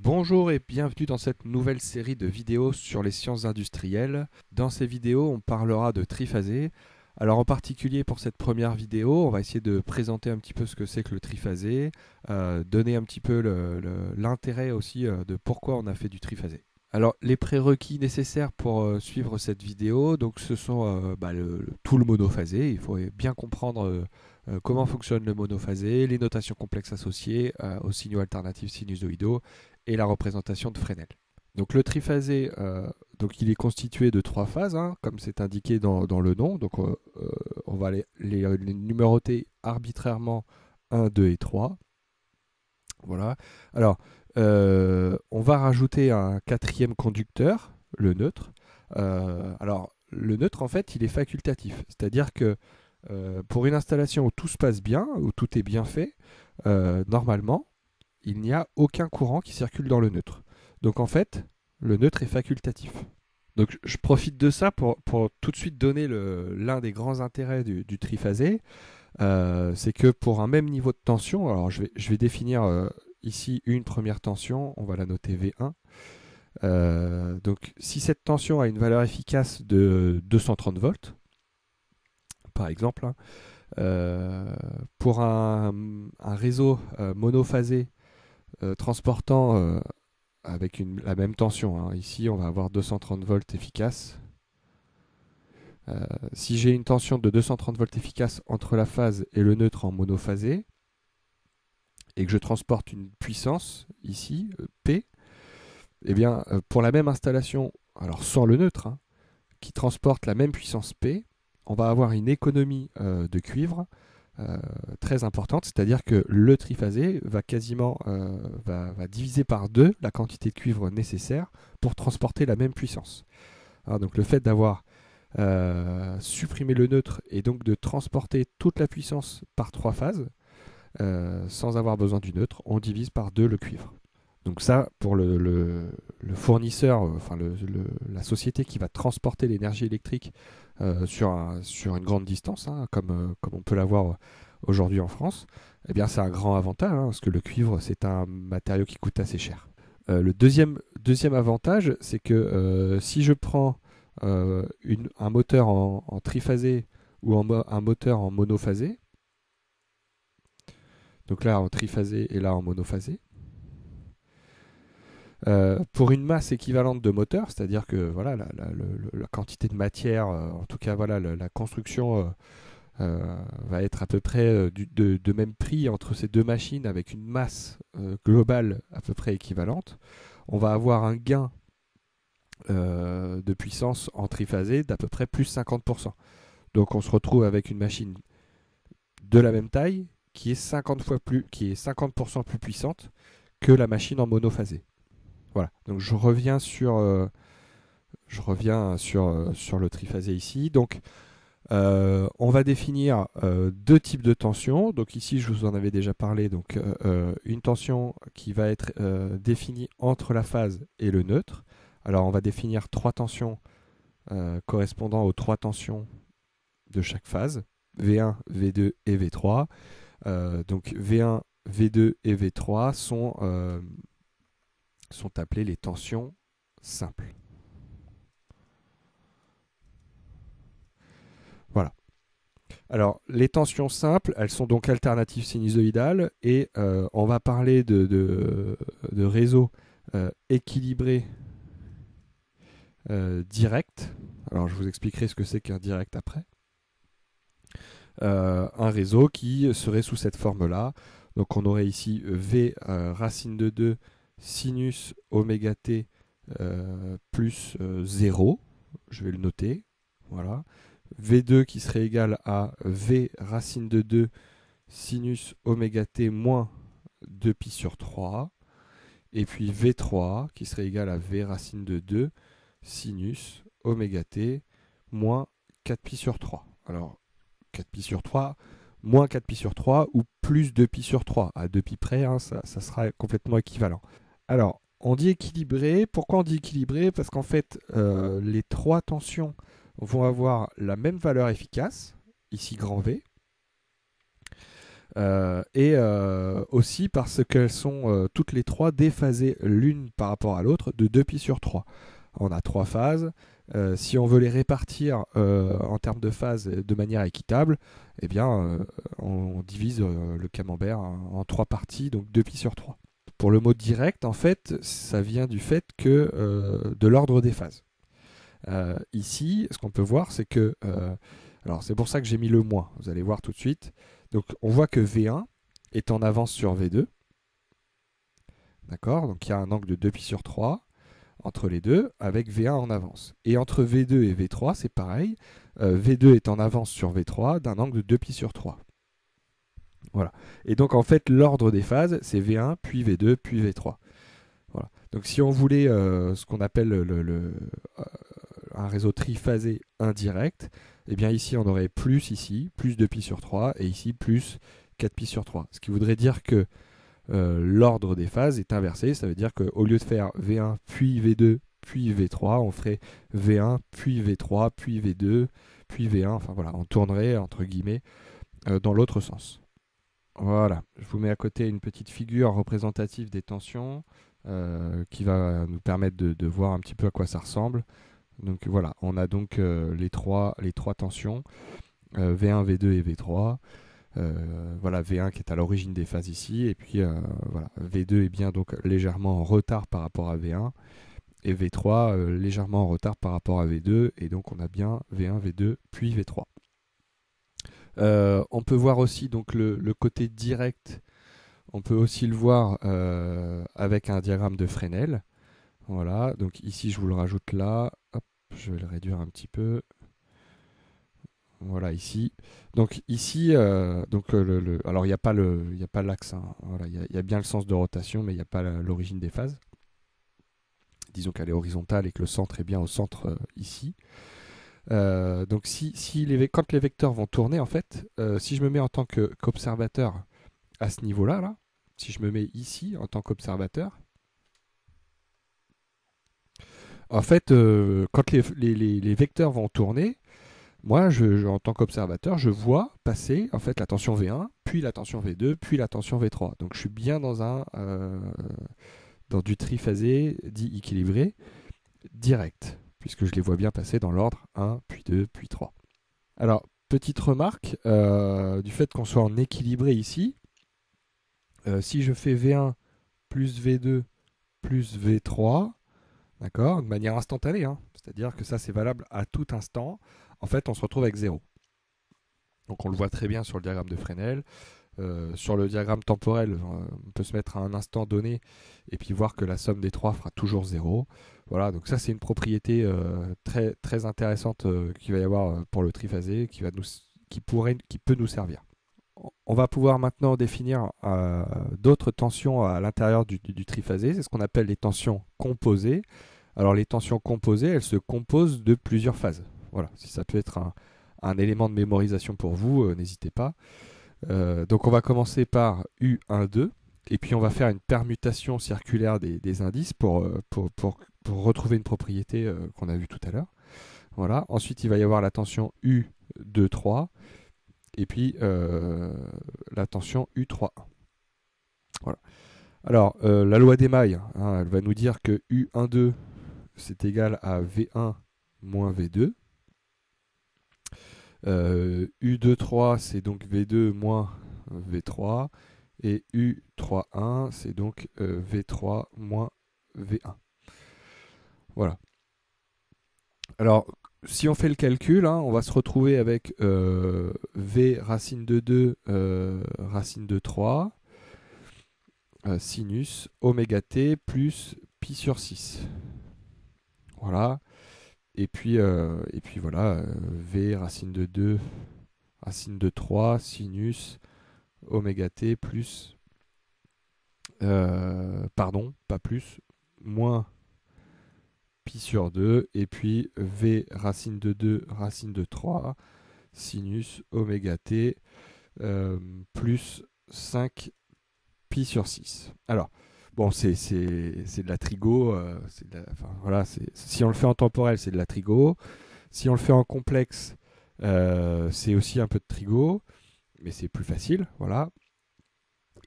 Bonjour et bienvenue dans cette nouvelle série de vidéos sur les sciences industrielles. Dans ces vidéos, on parlera de triphasé. Alors en particulier pour cette première vidéo, on va essayer de présenter un petit peu ce que c'est que le triphasé, donner un petit peu l'intérêt aussi de pourquoi on a fait du triphasé. Alors les prérequis nécessaires pour suivre cette vidéo, donc ce sont tout le monophasé. Il faut bien comprendre comment fonctionne le monophasé, les notations complexes associées aux signaux alternatifs sinusoïdaux et la représentation de Fresnel. Donc le triphasé, donc il est constitué de trois phases, hein, comme c'est indiqué dans le nom. Donc on va les numéroter arbitrairement 1, 2 et 3. Voilà. Alors, on va rajouter un quatrième conducteur, le neutre. Alors, le neutre, en fait, il est facultatif. C'est-à-dire que pour une installation où tout se passe bien, où tout est bien fait, normalement, il n'y a aucun courant qui circule dans le neutre. Donc, en fait, le neutre est facultatif. Donc, je profite de ça pour tout de suite donner l'un des grands intérêts du triphasé. C'est que pour un même niveau de tension, alors je vais définir ici une première tension, on va la noter V1. Donc si cette tension a une valeur efficace de 230 volts, par exemple, hein, pour un réseau monophasé transportant avec la même tension, hein, ici on va avoir 230 volts efficaces. Si j'ai une tension de 230 volts efficace entre la phase et le neutre en monophasé, et que je transporte une puissance, ici, P, eh bien, pour la même installation, alors sans le neutre, hein, qui transporte la même puissance P, on va avoir une économie de cuivre très importante, c'est-à-dire que le triphasé va quasiment va diviser par 2 la quantité de cuivre nécessaire pour transporter la même puissance. Alors, donc le fait d'avoir supprimé le neutre et donc de transporter toute la puissance par 3 phases, sans avoir besoin du neutre, on divise par 2 le cuivre. Donc ça, pour le fournisseur, enfin la société qui va transporter l'énergie électrique sur une grande distance, hein, comme on peut l'avoir aujourd'hui en France, eh bien c'est un grand avantage, hein, parce que le cuivre, c'est un matériau qui coûte assez cher. Le deuxième avantage, c'est que si je prends un moteur en triphasé ou un moteur en monophasé, donc là en triphasé et là en monophasé, pour une masse équivalente de moteur, c'est-à-dire que voilà, la quantité de matière, en tout cas voilà, la construction va être à peu près de même prix entre ces deux machines avec une masse globale à peu près équivalente, on va avoir un gain de puissance en triphasé d'à peu près plus 50%. Donc on se retrouve avec une machine de la même taille qui est 50% plus puissante que la machine en monophasé. Voilà, donc je reviens sur le triphasé ici. Donc on va définir deux types de tensions. Donc ici je vous en avais déjà parlé. Donc une tension qui va être définie entre la phase et le neutre. Alors on va définir trois tensions correspondant aux trois tensions de chaque phase, V1, V2 et V3. Donc V1, V2 et V3 sont appelées les tensions simples. Voilà. Alors, les tensions simples, elles sont donc alternatives sinusoïdales et on va parler de réseaux équilibrés directs. Alors, je vous expliquerai ce que c'est qu'un direct après. Un réseau qui serait sous cette forme-là. Donc, on aurait ici V racine de 2 sinus oméga t plus 0. Je vais le noter. Voilà. V2 qui serait égal à V racine de 2 sinus oméga t moins 2pi sur 3. Et puis V3 qui serait égal à V racine de 2 sinus oméga t moins 4pi sur 3. Alors 4pi sur 3, moins 4pi sur 3 ou plus 2pi sur 3. À 2pi près, hein, ça sera complètement équivalent. Alors, on dit équilibré. Pourquoi on dit équilibré? Parce qu'en fait, les trois tensions vont avoir la même valeur efficace, ici grand V. Aussi parce qu'elles sont toutes les trois déphasées l'une par rapport à l'autre de 2π/3. On a trois phases. Si on veut les répartir en termes de phases de manière équitable, eh bien, on divise le camembert en trois parties, donc 2π/3. Pour le mot direct, en fait, ça vient du fait que de l'ordre des phases. Ici, ce qu'on peut voir, c'est que... alors, c'est pour ça que j'ai mis le moins. Vous allez voir tout de suite. Donc, on voit que V1 est en avance sur V2. D'accord? Donc, il y a un angle de 2π/3 entre les deux, avec V1 en avance. Et entre V2 et V3, c'est pareil. V2 est en avance sur V3 d'un angle de 2π/3. Voilà. Et donc, en fait, l'ordre des phases, c'est V1, puis V2, puis V3. Voilà. Donc, si on voulait ce qu'on appelle un réseau triphasé indirect, eh bien ici, on aurait plus ici, plus 2π/3, et ici, plus 4π/3. Ce qui voudrait dire que l'ordre des phases est inversé. Ça veut dire qu'au lieu de faire V1, puis V2, puis V3, on ferait V1, puis V3, puis V2, puis V1. Enfin voilà, on tournerait, entre guillemets, dans l'autre sens. Voilà, je vous mets à côté une petite figure représentative des tensions qui va nous permettre de voir un petit peu à quoi ça ressemble. Donc voilà, on a donc les trois tensions, V1, V2 et V3. Voilà, V1 qui est à l'origine des phases ici, et puis voilà, V2 est bien donc légèrement en retard par rapport à V1, et V3 légèrement en retard par rapport à V2, et donc on a bien V1, V2, puis V3. On peut voir aussi donc le côté direct, on peut aussi le voir avec un diagramme de Fresnel. Voilà, donc ici je vous le rajoute là, hop, je vais le réduire un petit peu. Voilà ici. Donc ici, alors il n'y a pas l'axe. Hein. Voilà, il y a bien le sens de rotation, mais il n'y a pas l'origine des phases. Disons qu'elle est horizontale et que le centre est bien au centre ici. Donc quand les vecteurs vont tourner, en fait, si je me mets en tant qu'observateur à ce niveau-là, là, si je me mets ici en tant qu'observateur, en fait, quand les vecteurs vont tourner, moi, en tant qu'observateur, je vois passer en fait la tension V1, puis la tension V2, puis la tension V3. Donc je suis bien dans du triphasé dit équilibré direct, puisque je les vois bien passer dans l'ordre 1, puis 2, puis 3. Alors, petite remarque, du fait qu'on soit en équilibré ici, si je fais V1 plus V2 plus V3, d'accord, de manière instantanée, hein, c'est-à-dire que ça c'est valable à tout instant, en fait on se retrouve avec 0. Donc on le voit très bien sur le diagramme de Fresnel. Sur le diagramme temporel, on peut se mettre à un instant donné et puis voir que la somme des trois fera toujours 0. Voilà, donc ça c'est une propriété très, très intéressante qu'il va y avoir pour le triphasé qui peut nous servir. On va pouvoir maintenant définir d'autres tensions à l'intérieur du triphasé. C'est ce qu'on appelle les tensions composées. Alors les tensions composées, elles se composent de plusieurs phases. Voilà, si ça peut être un élément de mémorisation pour vous, n'hésitez pas. Donc on va commencer par U12 et puis on va faire une permutation circulaire des indices pour retrouver une propriété qu'on a vue tout à l'heure. Voilà. Ensuite il va y avoir la tension U23 et puis la tension U31. Voilà. Alors la loi d'Émaille, hein, elle va nous dire que U12 c'est égal à V1 moins V2. U23 c'est donc V2 moins V3 et U31 c'est donc V3 moins V1. Voilà. Alors si on fait le calcul, hein, on va se retrouver avec V racine de 2 racine de 3 sinus oméga t plus pi sur 6. Voilà. Et puis voilà, V racine de 2, racine de 3, sinus, oméga t plus, pardon, pas plus, moins pi sur 2, et puis V racine de 2, racine de 3, sinus, oméga t, plus 5 pi sur 6. Alors, bon, c'est de la trigo. Voilà, si on le fait en temporel, c'est de la trigo. Si on le fait en complexe, c'est aussi un peu de trigo. mais c'est plus facile, voilà.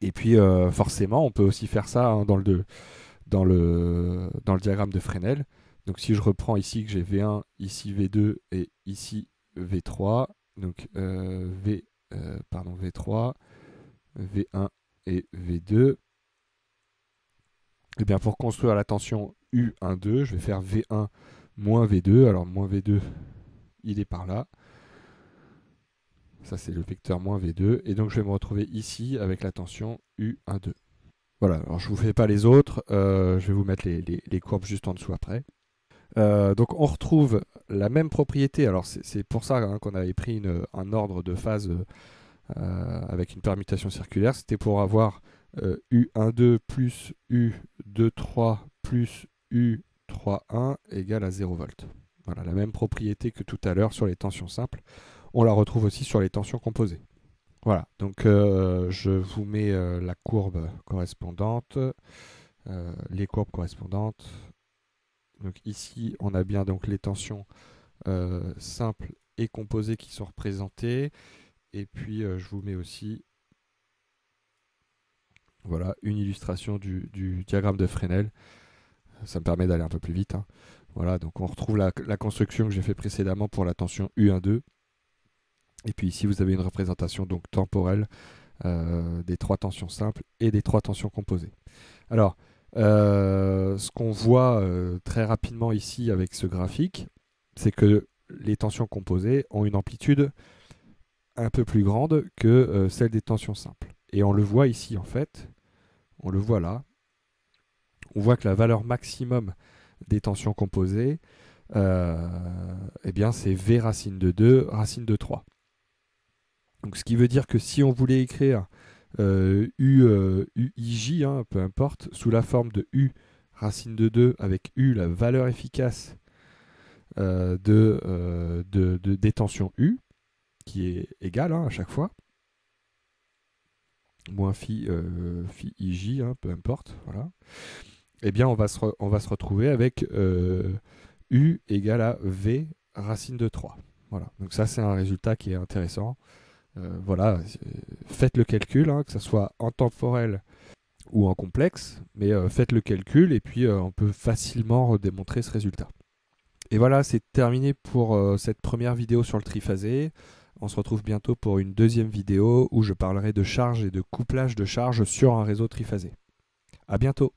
Et puis forcément, on peut aussi faire ça hein, dans le diagramme de Fresnel. Donc si je reprends ici que j'ai V1, ici V2 et ici V3, donc V3, V1 et V2, et bien pour construire la tension U12, je vais faire V1 moins V2. Alors moins V2, il est par là. Ça c'est le vecteur moins V2. Et donc je vais me retrouver ici avec la tension U12. Voilà, alors je ne vous fais pas les autres, je vais vous mettre les courbes juste en dessous après. Donc on retrouve la même propriété, alors c'est pour ça hein, qu'on avait pris un ordre de phase avec une permutation circulaire, c'était pour avoir U12 plus U23 plus U31 égale à 0 volts. Voilà, la même propriété que tout à l'heure sur les tensions simples, on la retrouve aussi sur les tensions composées. Voilà, donc je vous mets la courbe correspondante, les courbes correspondantes. Donc ici, on a bien donc les tensions simples et composées qui sont représentées. Et puis, je vous mets aussi voilà, une illustration du diagramme de Fresnel. Ça me permet d'aller un peu plus vite. Hein. Voilà, donc on retrouve la construction que j'ai fait précédemment pour la tension U12. Et puis ici, vous avez une représentation donc temporelle des 3 tensions simples et des 3 tensions composées. Alors, ce qu'on voit très rapidement ici avec ce graphique, c'est que les tensions composées ont une amplitude un peu plus grande que celle des tensions simples. Et on le voit ici en fait, on le voit là, on voit que la valeur maximum des tensions composées, eh bien c'est V racine de 2 racine de 3. Donc, ce qui veut dire que si on voulait écrire UIJ, hein, peu importe, sous la forme de U racine de 2 avec U, la valeur efficace des tensions U, qui est égale hein, à chaque fois, moins phi IJ, hein, peu importe, voilà. Eh bien, on va se retrouver avec U égale à V racine de 3. Voilà. Donc ça, c'est un résultat qui est intéressant. Voilà, faites le calcul, hein, que ce soit en temporel ou en complexe, mais faites le calcul et puis on peut facilement redémontrer ce résultat. Et voilà, c'est terminé pour cette première vidéo sur le triphasé. On se retrouve bientôt pour une deuxième vidéo où je parlerai de charge et de couplage de charge sur un réseau triphasé. À bientôt!